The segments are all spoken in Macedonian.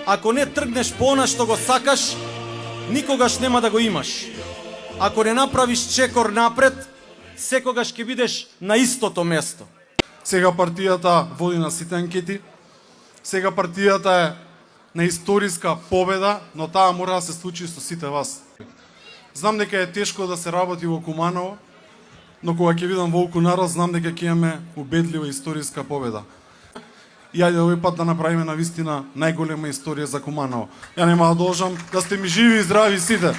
Ако не тргнеш по она што го сакаш, никогаш нема да го имаш. Ако не направиш чекор напред, секогаш ќе бидеш на истото место. Сега партијата води на сите анкети. Сега партијата е на историска победа, но таа мора да се случи со сите вас. Знам дека е тешко да се работи во Куманово, но кога ќе видам Волку народ, знам дека ќе имаме убедлива историска победа. И ајде овој пат да направиме на вистина најголема историја за Куманово. Ја нема да должам да сте ми живи и здрави сите.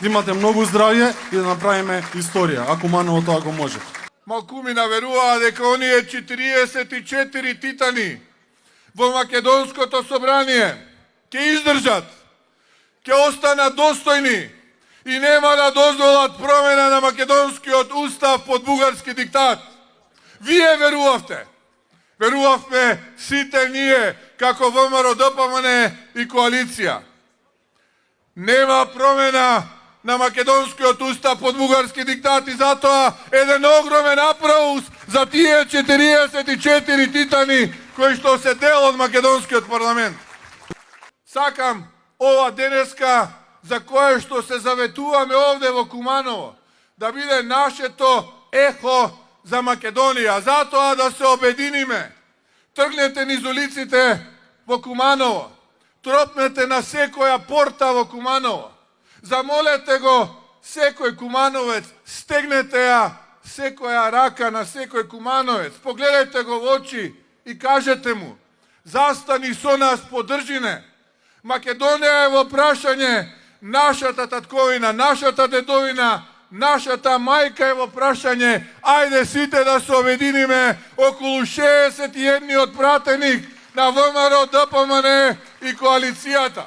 Да имате многу здравје и да направиме историја, а Куманово тоа го може. Малкумина веруваа дека оние 44 титани во Македонското собрание ќе издржат, ќе останат достојни и нема да дозволат промена на македонскиот устав под бугарски диктат. Вие верувавте. Верувавме сите ние, како ВМРО ДПМН и коалиција. Нема промена на македонскиот устав под бугарски диктат и затоа еден огромен аплауз за тие 44 титани кои што се дел од македонскиот парламент. Сакам ова денеска за кое што се заветуваме овде во Куманово да биде нашето ехо за Македонија, затоа да се обединиме. Тргнете низ улиците во Куманово, тропнете на секоја порта во Куманово, замолете го секој кумановец, стегнете ја секоја рака на секој кумановец, погледайте го во очи и кажете му: застани со нас, поддржи. Македонија е во прашање, нашата татковина, нашата дедовина, нашата мајка е во прашање. Ајде сите да се обединиме околу 61 пратеник на ВМРО, ДПМН и коалицијата.